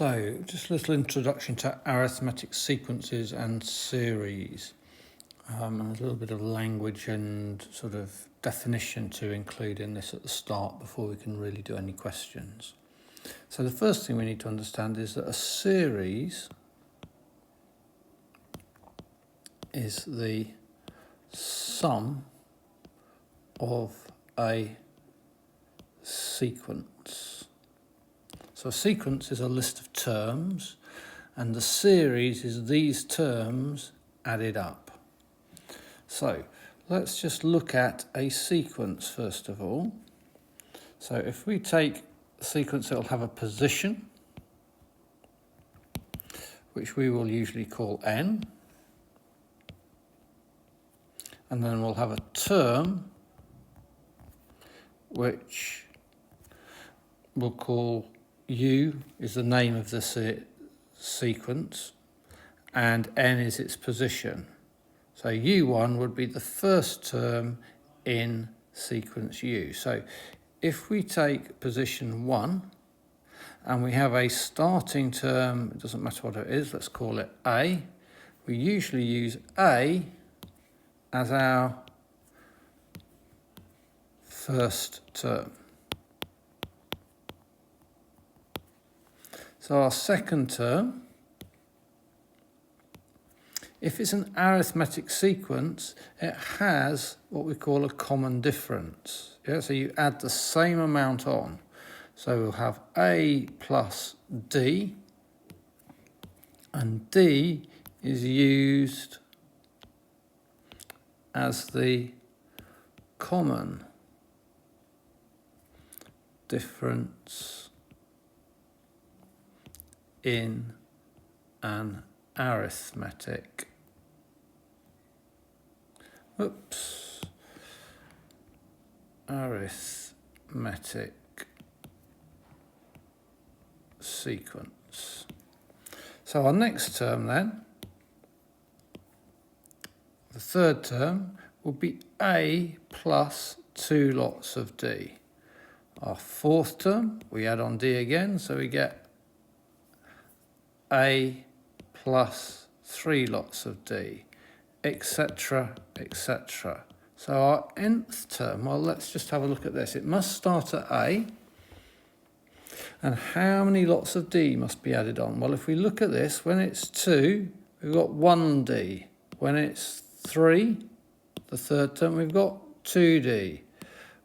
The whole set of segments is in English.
So, just a little introduction to arithmetic sequences and series, and a little bit of language and sort of definition to include in this at the start before we can really do any questions. So the first thing we need to understand is that a series is the sum of a sequence. So a sequence is a list of terms, and the series is these terms added up. So let's just look at a sequence first of all. So if we take a sequence, it'll have a position, which we will usually call n, and then we'll have a term, which we'll call U is the name of the sequence, and n is its position. So U1 would be the first term in sequence U. So if we take position 1 and we have a starting term, it doesn't matter what it is, let's call it A. We usually use A as our first term. So our second term, if it's an arithmetic sequence, it has what we call a common difference. Yeah, so you add the same amount on. So we'll have A plus D, and D is used as the common difference in an arithmetic sequence. So our next term then, the third term, will be A plus 2 lots of D. Our fourth term, we add on D again, so we get A plus 3 lots of D, etc., etc. So our nth term, well, let's just have a look at this. It must start at A, and how many lots of D must be added on? Well, if we look at this, when it's 2, we've got 1D. When it's 3, the third term, we've got 2D.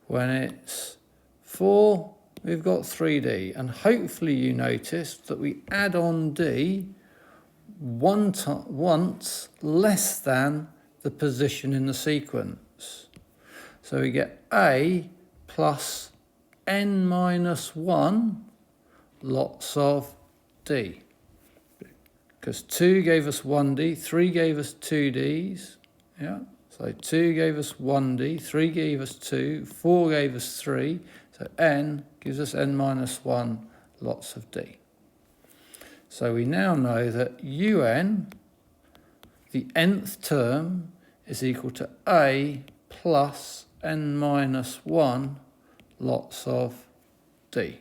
When it's 4, we've got 3D. And hopefully you noticed that we add on D once less than the position in the sequence. So we get A plus n minus 1 lots of D. Because 2 gave us 1D, 3 gave us 2Ds. Yeah, so 2 gave us 1D, 3 gave us 2, 4 gave us 3. So n gives us n minus 1 lots of D. So we now know that un, the nth term, is equal to A plus n minus 1 lots of D.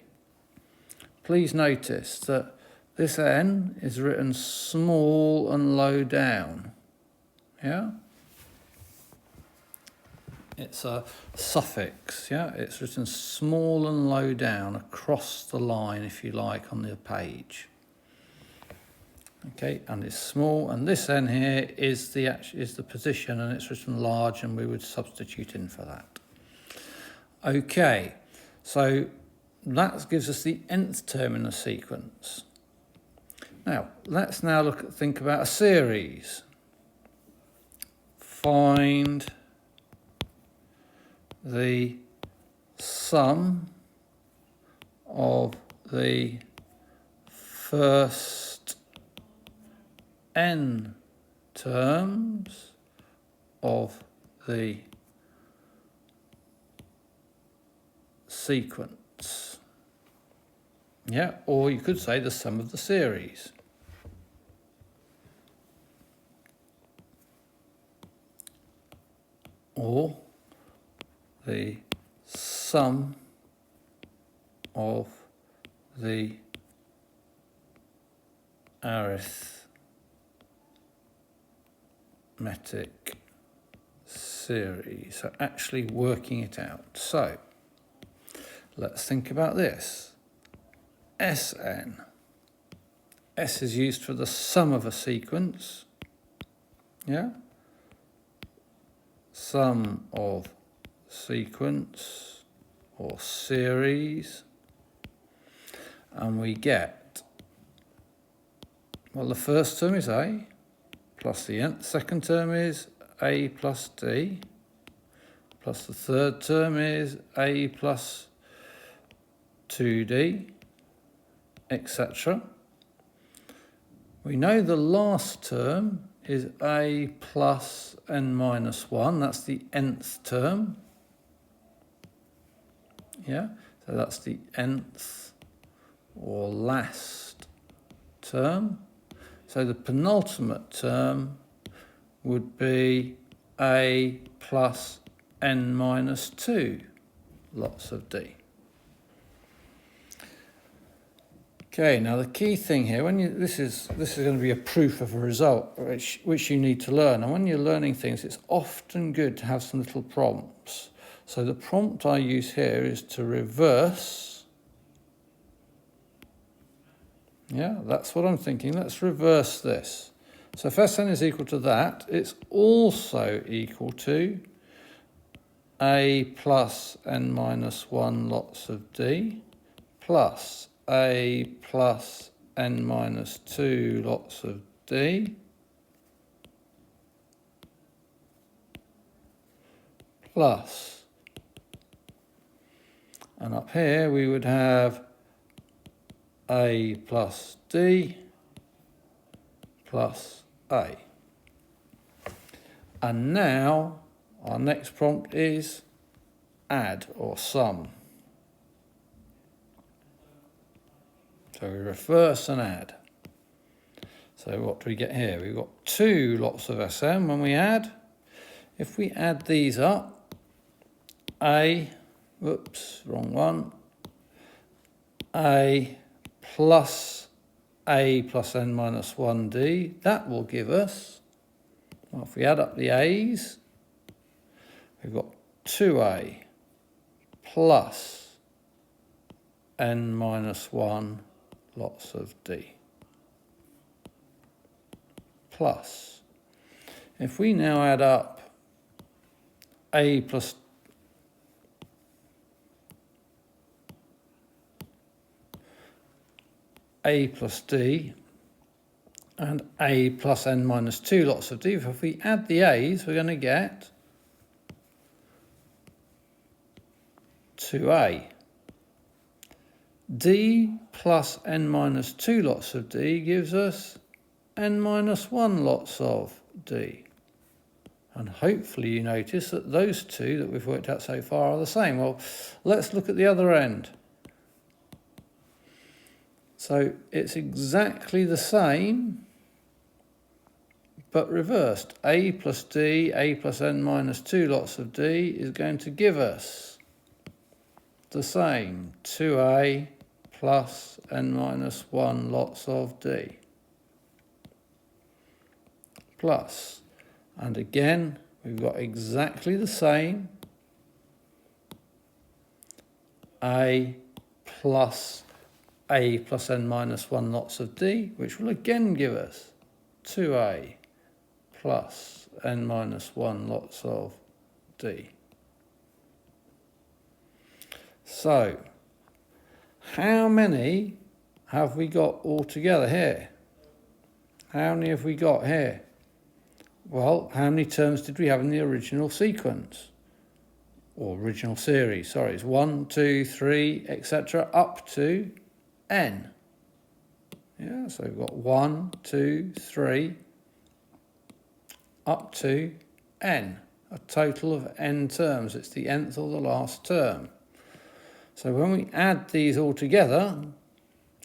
Please notice that this n is written small and low down. Yeah? It's a suffix, yeah? It's written small and low down across the line, if you like, on the page. Okay, and it's small, and this n here is the position, and it's written large, and we would substitute in for that. Okay, so that gives us the nth term in a sequence. Now, let's think about a series. Find the sum of the first n terms of the sequence. Yeah, or you could say the sum of the series. Or the sum of the arithmetic series. So actually working it out. So let's think about this. Sn. S is used for the sum of a sequence. Yeah? Sum of sequence or series. And we get, well, the first term is A plus the nth. Second term is A plus D. Plus the third term is A plus 2D, etc. We know the last term is A plus n minus 1. That's the nth term. Yeah, so that's the nth or last term. So the penultimate term would be A plus n minus 2 lots of D. Okay, now the key thing here, this is going to be a proof of a result which you need to learn. And when you're learning things, it's often good to have some little prompts. So the prompt I use here is to reverse. Yeah, that's what I'm thinking. Let's reverse this. So if Sn is equal to that, it's also equal to A plus n minus 1 lots of D plus A plus n minus 2 lots of D plus, and up here we would have A plus D plus A. And now our next prompt is add or sum. So we reverse and add. So what do we get here? We've got 2 lots of Sn when we add. If we add these up, A, whoops, wrong one, A plus n minus 1D, that will give us, well, if we add up the A's, we've got 2A plus n minus 1 lots of D. Plus, if we now add up A plus D and A plus n minus 2 lots of D, if we add the A's, we're going to get 2A. D plus n minus 2 lots of D gives us n minus 1 lots of D. And hopefully you notice that those two that we've worked out so far are the same. Well, let's look at the other end. So it's exactly the same, but reversed. A plus D, A plus n minus 2 lots of D is going to give us the same, 2A plus n minus 1 lots of D. Plus, and again, we've got exactly the same, A plus n minus 1 lots of D, which will again give us 2A plus n minus 1 lots of D. So, how many have we got altogether here? How many have we got here? Well, how many terms did we have in the original sequence? Or original series, sorry. It's 1, 2, 3, etc. up to n. Yeah, so we've got 1, 2, 3, up to n. A total of n terms. It's the nth or the last term. So when we add these all together,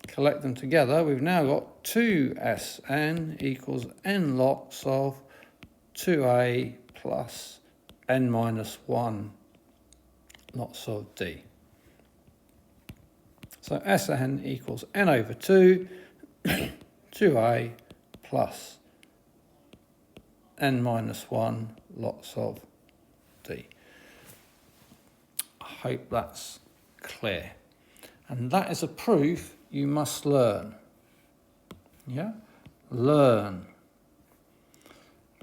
collect them together, we've now got 2Sn equals n lots of 2A plus n minus 1 lots of D. So Sn equals n over 2, 2a plus n minus 1 lots of d. I hope that's clear. And that is a proof you must learn. Yeah? Learn.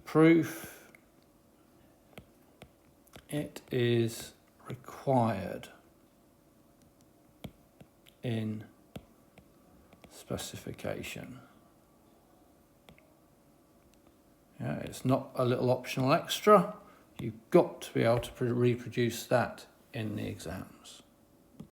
Proof. It is required in specification. Yeah, it's not a little optional extra. You've got to be able to reproduce that in the exams.